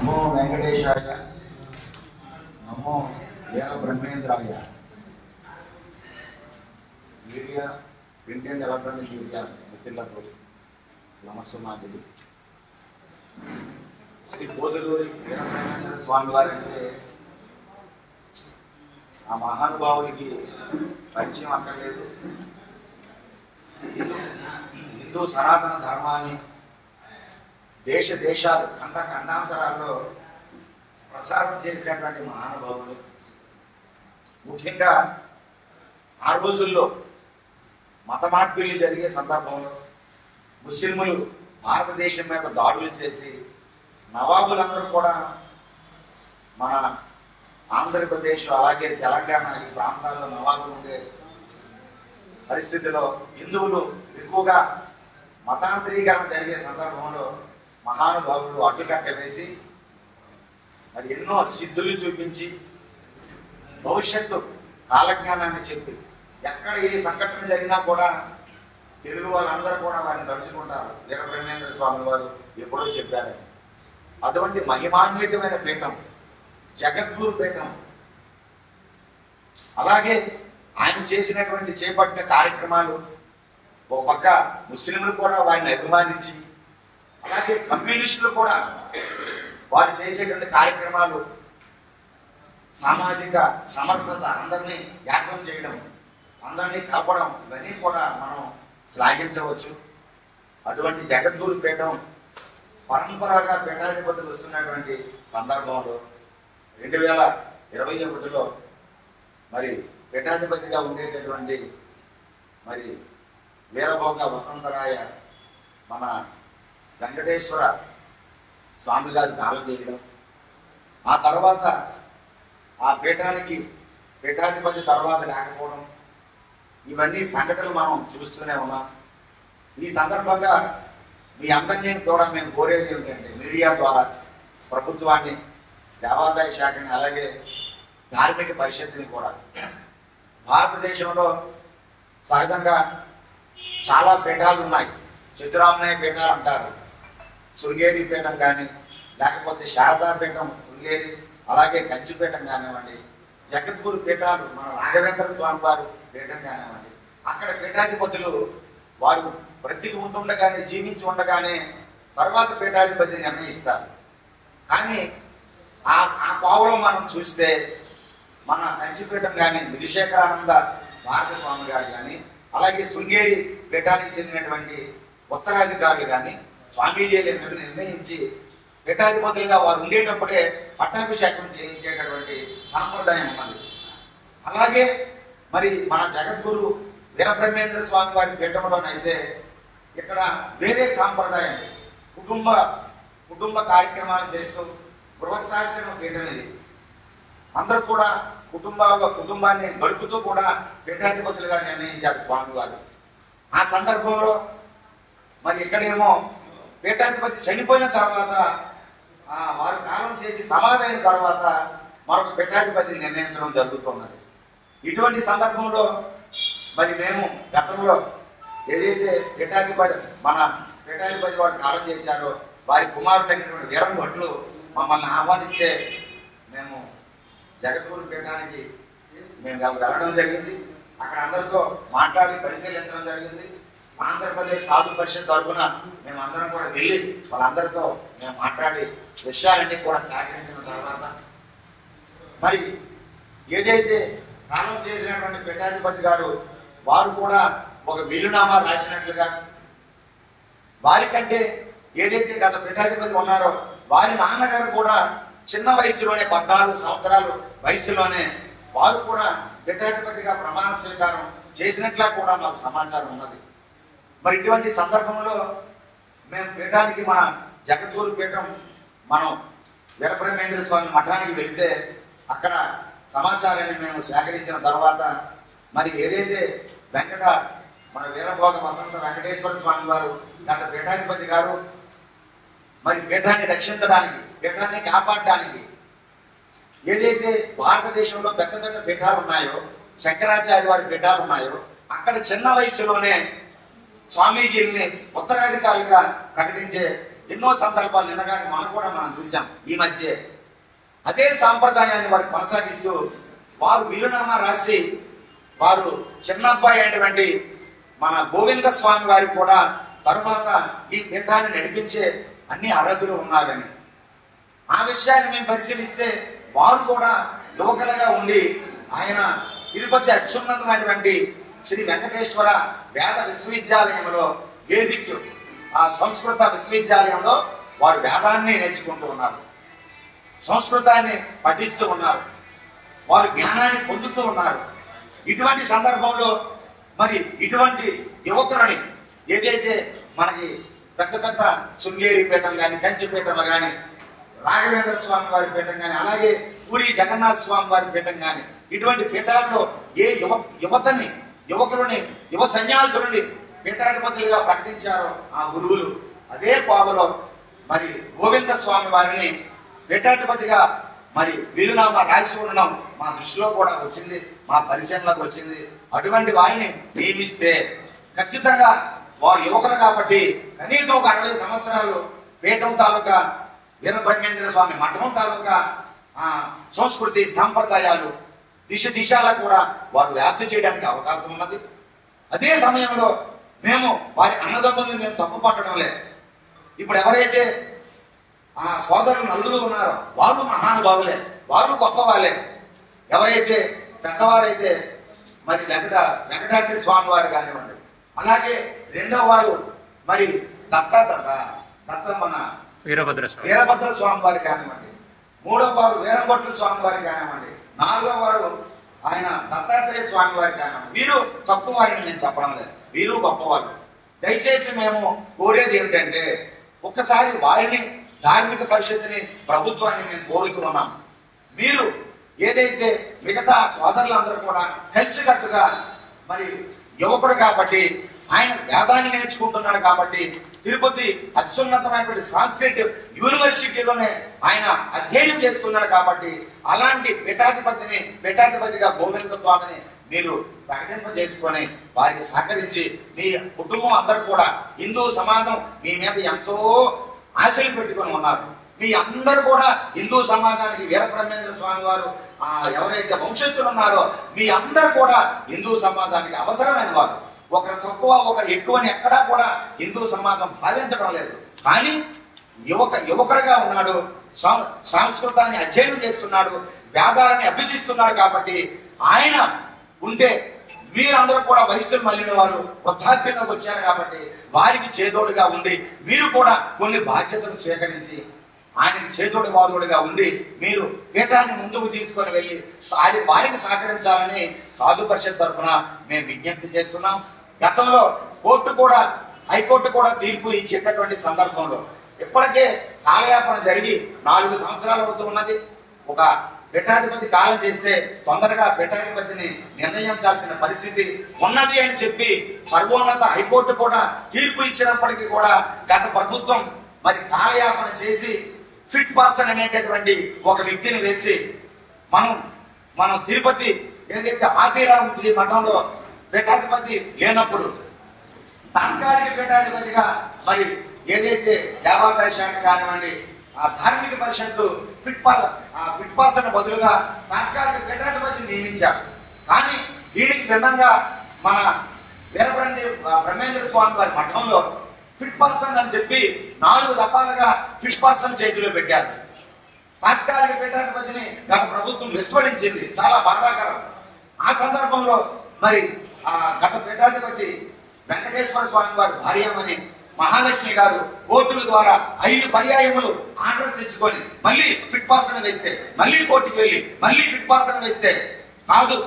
నమో వెంకటేశాయ, నమో వీర బ్రహ్మేంద్రాయ. Media, print and electronic media మిత్రులకు నమస్సుమాదిరి. శ్రీ పోతులూరి వీర బ్రహ్మేంద్ర స్వామి వారంటే ఆ మహానుభావునికి పరిచయం అక్కర్లేదు. హిందూ సనాతన ధర్మాన్ని దేశ దేశాలు ఖండాంతరాల్లో ప్రచారం చేసినటువంటి మహానుభావులు. ముఖ్యంగా ఆ రోజుల్లో మత మార్పిళ్ళు జరిగే సందర్భంలో ముస్లింలు భారతదేశం మీద దాడులు చేసి నవాబులందరూ కూడా మన ఆంధ్రప్రదేశ్ అలాగే తెలంగాణ ఈ ప్రాంతాల్లో నవాబులు ఉండే పరిస్థితిలో హిందువులు ఎక్కువగా మతాంతరీకరణ జరిగే సందర్భంలో మహానుభావులు అడ్డుకట్ట వేసి మరి ఎన్నో సిద్ధులు చూపించి భవిష్యత్తు కాలజ్ఞానాన్ని చెప్పి ఎక్కడ ఏ సంఘటన జరిగినా కూడా తెలుగు వాళ్ళందరూ కూడా వారిని తలుచుకుంటారు. వీర బ్రహ్మేంద్ర స్వామి వారు ఎప్పుడో చెప్పారు. అటువంటి మహిమాన్వితమైన పీఠం జగద్గురు పీఠం. అలాగే ఆయన చేపట్టిన కార్యక్రమాలు ఒక పక్క ముస్లింలు కూడా వారిని అభిమానించి, అలాగే కమ్యూనిస్టులు కూడా వారు చేసేటువంటి కార్యక్రమాలు సామాజిక సమరసత, అందరినీ ఏకం చేయడం, అందరినీ కలపడం, ఇవన్నీ కూడా మనం శ్లాఘించవచ్చు. అటువంటి జగద్గురు పీఠం పరంపరగా పీఠాధిపతులు వస్తున్నటువంటి సందర్భంలో 2021లో మరి పీఠాధిపతిగా ఉండేటటువంటి మరి వీరభోగ వసంతరాయ మన వెంకటేశ్వర స్వామి గారి కాలం చేయడం, ఆ తర్వాత ఆ పీఠాధిపతి తర్వాత లేకపోవడం, ఇవన్నీ సంఘటనలు మనం చూస్తూనే ఉన్నాం. ఈ సందర్భంగా మీ అందరినీ కూడా మేము కోరేది ఏమిటంటే మీడియా ద్వారా ప్రభుత్వాన్ని, దేవాదాయ శాఖని, అలాగే ధార్మిక పరిషత్తుని కూడా, భారతదేశంలో సహజంగా చాలా పీఠాలు ఉన్నాయి. చతురామ్నాయ పీఠాలు అంటారు. శృంగేరి పీఠం కానీ, లేకపోతే శారదా పీఠం శృంగేరి, అలాగే కంచిపీఠం కానివ్వండి, జగద్గురు పీఠాలు మన రాఘవేంద్ర స్వామి వారు పీఠం కానివ్వండి. అక్కడ పీఠాధిపతులు వారు బ్రతికి ఉంటుండగానే, జీవించి ఉండగానే తర్వాత పీఠాధిపతి నిర్ణయిస్తారు. కానీ ఆ పావులో మనం చూస్తే మన కంచిపీఠం కానీ విధుశేఖరానంద భారత స్వామి గారు కానీ, అలాగే శృంగేరి పీఠానికి చెందినటువంటి ఉత్తరాధికారులు కానీ స్వామీజీలు నిర్ణయించి పీఠాధిపతులుగా వారు ఉండేటప్పుడే పట్టాభిషేకం చేయించేటటువంటి సాంప్రదాయం ఉన్నది. అలాగే మరి మన జగద్గురు వీరబ్రహ్మేంద్ర స్వామి వారి పీఠంలోనైతే ఇక్కడ వేరే సాంప్రదాయం, కుటుంబ కార్యక్రమాలు చేస్తూ గృహస్థాశ్రమ పీఠం ఇది. అందరూ కూడా కుటుంబాన్ని గడుపుతూ కూడా పీఠాధిపతులుగా నిర్ణయించారు స్వామి వారు. ఆ సందర్భంలో మరి ఇక్కడేమో పీఠాధిపతి చనిపోయిన తర్వాత, వారు కాలం చేసి సమాధి అయిన తర్వాత మరొక పీఠాధిపతిని నిర్ణయించడం జరుగుతున్నది. ఇటువంటి సందర్భంలో మరి మేము గతంలో ఏదైతే మన పీఠాధిపతి వారు కాలం చేశారో వారి కుమారుడైనటువంటి వీరం భట్లు మమ్మల్ని ఆహ్వానిస్తే మేము జగద్గురు పీఠానికి వెళ్ళడం జరిగింది. అక్కడ అందరితో మాట్లాడి పరిశీలించడం జరిగింది. ఆంధ్రప్రదేశ్ సాధు పరిషత్ తరఫున మేము అందరం కూడా వెళ్ళి వాళ్ళందరితో మేము మాట్లాడి విషయాలన్నీ కూడా సేకరించిన తర్వాత మరి ఏదైతే కాలం చేసినటువంటి పీఠాధిపతి గారు వారు కూడా ఒక వీలునామా రాసినట్లుగా, వారికంటే ఏదైతే గత పీఠాధిపతి ఉన్నారో వారి నాన్నగారు కూడా చిన్న వయసులోనే 14 సంవత్సరాల వయసులోనే వారు కూడా పీఠాధిపతిగా ప్రమాణ స్వీకారం చేసినట్లా కూడా మాకు సమాచారం ఉన్నది. మరి ఇటువంటి సందర్భంలో మేము పీఠానికి, మన జగద్గురు పీఠం, మనం వీరబ్రహ్మేంద్ర స్వామి మఠానికి వెళితే అక్కడ సమాచారాన్ని మేము సేకరించిన తర్వాత మరి ఏదైతే మన వీరభోగ వసంత వెంకటేశ్వర స్వామి వారు గత పీఠాధిపతి గారు మరి పీఠాన్ని రక్షించడానికి, పీఠాన్ని కాపాడడానికి ఏదైతే భారతదేశంలో పెద్ద పెద్ద పీఠాలు ఉన్నాయో, శంకరాచార్య వారి పీఠాలు ఉన్నాయో, అక్కడ చిన్న వయసులోనే స్వామీజీల్ని ఉత్తరాధికారులుగా ప్రకటించే ఎన్నో సందర్భాలు నిన్నగానే మనం చూసాం ఈ మధ్య. అదే సాంప్రదాయాన్ని వారు కొనసాగిస్తూ వారు వీలునామా రాసి వారు చిన్నబ్బాయి అయినటువంటి మన గోవింద స్వామి వారికి కూడా తరువాత ఈ పీఠాన్ని నడిపించే అన్ని అర్హతలు ఉన్నారని ఆ విషయాన్ని మేము పరిశీలిస్తే వారు కూడా యువకులుగా ఉండి ఆయన తిరుపతి అత్యున్నతమైనటువంటి శ్రీ వెంకటేశ్వర వేద విశ్వవిద్యాలయంలో వేదిక ఆ సంస్కృత విశ్వవిద్యాలయంలో వారు వేదాన్ని నేర్చుకుంటూ ఉన్నారు, సంస్కృతాన్ని పఠిస్తూ ఉన్నారు, వారు జ్ఞానాన్ని పొందుతూ ఉన్నారు. ఇటువంటి సందర్భంలో మరి ఇటువంటి యువకులని ఏదైతే మనకి పెద్ద పెద్ద శృంగేరి పీఠం కానీ, కంచిపీఠంలో కానీ, రాఘవేంద్ర స్వామి వారి పీఠం కానీ, అలాగే పూరి జగన్నాథ స్వామి వారి పీఠం కానీ, ఇటువంటి పీఠాల్లో ఏ యువకులని యువ సన్యాసులని పీఠాధిపతులుగా ప్రకటించారో ఆ గురువులు అదే కోవలో మరి గోవింద స్వామి వారిని పీఠాధిపతిగా మరి వీలునామా రాసి ఉండడం మా దృష్టిలో కూడా వచ్చింది, మా పరిశీలనలోకి వచ్చింది. అటువంటి వారిని నియమిస్తే ఖచ్చితంగా వారు యువకులు కాబట్టి కనీసం ఒక 60 సంవత్సరాలు పీఠం తాలూకా వీరబ్రహ్మేంద్ర స్వామి మఠం తాలూకా సంస్కృతి సాంప్రదాయాలు దిశలా కూడా వారు వ్యాప్తి చేయడానికి అవకాశం ఉన్నది. అదే సమయంలో మేము వారి అన్నదమ్ముల్ని మేము తప్పు పట్టడం లేదు. ఇప్పుడు ఎవరైతే ఆ సోదరులు నలుగురు ఉన్నారో వారు మహానుభావులే, వారు గొప్ప వాళ్ళే. ఎవరైతే పెద్దవారైతే మరి వెంకటాద్రి స్వామి వారు కానివ్వండి, అలాగే రెండవ వారు మరి మన వీరభద్ర స్వామి వారు కానివ్వండి, మూడవ వారు వీరభద్ర స్వామి వారు కానివ్వండి, నాలుగవ వారు ఆయన దత్తాత్రేయ స్వామి వారి కానివ్వండి. వీరు తక్కువ వారిని నేను చెప్పడం లేదు, వీరు గొప్పవారు. దయచేసి మేము కోరేది ఏమిటంటే ఒక్కసారి వారిని ధార్మిక పరిషత్తుని ప్రభుత్వాన్ని మేము కోరుతున్నాం. మీరు ఏదైతే మిగతా సోదరులందరూ కూడా కలిసికట్టుగా మరి యువకుడు కాబట్టి ఆయన వేదాన్ని నేర్చుకుంటున్నాడు కాబట్టి తిరుపతి అత్యున్నతమైనటువంటి సాంస్క్రిట్ యూనివర్సిటీలోనే ఆయన అధ్యయనం చేస్తున్నాడు కాబట్టి అలాంటి పీఠాధిపతిగా గోవింద స్వామిని మీరు ప్రకటింపజేసుకొని వారికి సహకరించి మీ కుటుంబం అందరూ కూడా హిందూ సమాజం మీ మీద ఎంతో ఆశలు పెట్టుకొని ఉన్నారు. మీ అందరూ కూడా హిందూ సమాజానికి వీరబ్రహ్మేంద్ర స్వామి వారు ఎవరైతే వంశస్థులు ఉన్నారో మీ అందరూ కూడా హిందూ సమాజానికి అవసరమైన వారు. ఒకరు తక్కువ ఒకరు ఎక్కువని ఎక్కడా కూడా హిందూ సమాజం భావించడం లేదు. కానీ యువకుడుగా ఉన్నాడు, సంస్కృతాన్ని అధ్యయనం చేస్తున్నాడు, వేదాలని అభ్యసిస్తున్నాడు కాబట్టి ఆయన ఉంటే మీరందరూ కూడా వయస్సులు మళ్ళిన వారు వృద్ధాప్యంలోకి వచ్చారు కాబట్టి వారికి చేదోడుగా ఉండి మీరు కూడా కొన్ని బాధ్యతలు స్వీకరించి ఆయనకి చేదోడు వాదుడుగా ఉండి మీరు పీఠాన్ని ముందుకు తీసుకొని వెళ్ళి వారికి సహకరించాలని సాధు పరిషత్ తరఫున మేము విజ్ఞప్తి చేస్తున్నాం. గతంలో హైకోర్టు కూడా తీర్పు ఇచ్చేటటువంటి సందర్భంలో ఇప్పటికే కాలయాపన జరిగి 4 సంవత్సరాలు అవుతూ ఉన్నది. ఒక పీఠాధిపతి కాలం చేస్తే తొందరగా పీఠాధిపతిని నిర్ణయించాల్సిన పరిస్థితి ఉన్నది అని చెప్పి సర్వోన్నత హైకోర్టు కూడా తీర్పు ఇచ్చినప్పటికీ కూడా గత ప్రభుత్వం మరి కాలయాపన చేసి ఫిట్ పర్సన్ అనేటటువంటి ఒక వ్యక్తిని వేసి మనం తిరుపతి ఏదైతే ఆదిరాముడి మఠంలో పీఠాధిపతి లేనప్పుడు తాత్కాలిక పీఠాధిపతిగా మరి ఏదైతే దేవాదాయ శాఖ కానివ్వండి ధార్మిక పరిషత్తు ఫిట్ పర్సన్ బదులుగా తాత్కాలిక పీఠాధిపతిని నియమించారు. కానీ దీనికి భిన్నంగా మన బ్రహ్మేంద్ర స్వామి వారి మఠంలో ఫిట్ పర్సన్ అని చెప్పి 4 దఫాలుగా ఫిట్ పర్సన్ చేతిలో పెట్టారు. తాత్కాలిక పీఠాధిపతిని గత ప్రభుత్వం విస్మరించింది, చాలా బాధాకరం. ఆ సందర్భంలో మరి గత పీఠాధిపతి వెంకటేశ్వర స్వామి వారి భార్యమని మహాలక్ష్మి గారు కోర్టుల ద్వారా 5 పర్యాయములు ఆర్డర్ తెచ్చుకొని మళ్ళీ ఫిట్ పర్సన్ వేస్తే మళ్ళీ కోర్టుకు వెళ్ళి మళ్ళీ ఫిట్ పర్సన్ వేస్తే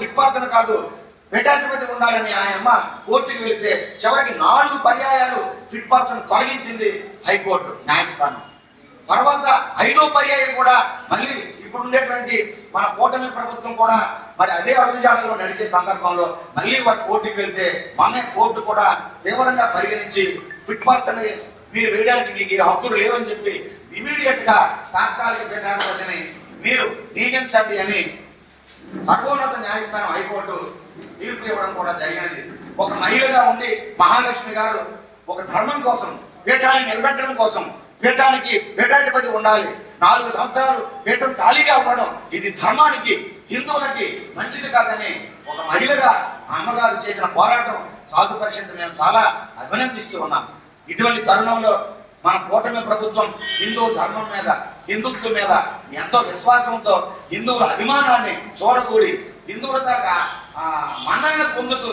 ఫిట్ పర్సన్ కాదు పీఠాధిపతి ఉండాలని ఆయమ్మ కోర్టుకు వెళ్తే చివరికి 4 పర్యాయాలు ఫిట్ పర్సన్ తొలగించింది హైకోర్టు న్యాయస్థానం. తర్వాత 5వ పర్యాయం కూడా మళ్ళీ ఇప్పుడు ఉండేటువంటి మన కూటమి ప్రభుత్వం కూడా మరి అదే అడుగుజాడలో నడిచే సందర్భంలో మళ్ళీ వాటి కోర్టుకు వెళ్తే మన కోర్టు కూడా తీవ్రంగా పరిగణించి ఫిట్ పర్సన్ మీరు వేయడానికి మీకు ఈ హక్కులు లేవని చెప్పి ఇమీడియట్ గా తాత్కాలిక పీఠాధిపతిని మీరు నియమించండి అని సర్వోన్నత న్యాయస్థానం హైకోర్టు తీర్పు ఇవ్వడం కూడా జరిగినది. ఒక మహిళగా ఉండి మహాలక్ష్మి గారు ఒక ధర్మం కోసం పీఠాన్ని నిలబెట్టడం కోసం పీఠానికి పీఠాధిపతి ఉండాలి. 4 సంవత్సరాలు పీఠం ఖాళీగా ఉండడం ఇది ధర్మానికి, హిందువులకి మంచిది కాదని ఒక మహిళగా అమ్మగారు చేసిన పోరాటం సాధు పరిషత్ మేము చాలా అభినందిస్తూ ఉన్నాం. ఇటువంటి తరుణంలో మన కూటమి ప్రభుత్వం హిందూ ధర్మం మీద, హిందుత్వం మీద ఎంతో విశ్వాసంతో హిందువుల అభిమానాన్ని చూడకూడి హిందువుల దాకా మన్నలను పొందుతూ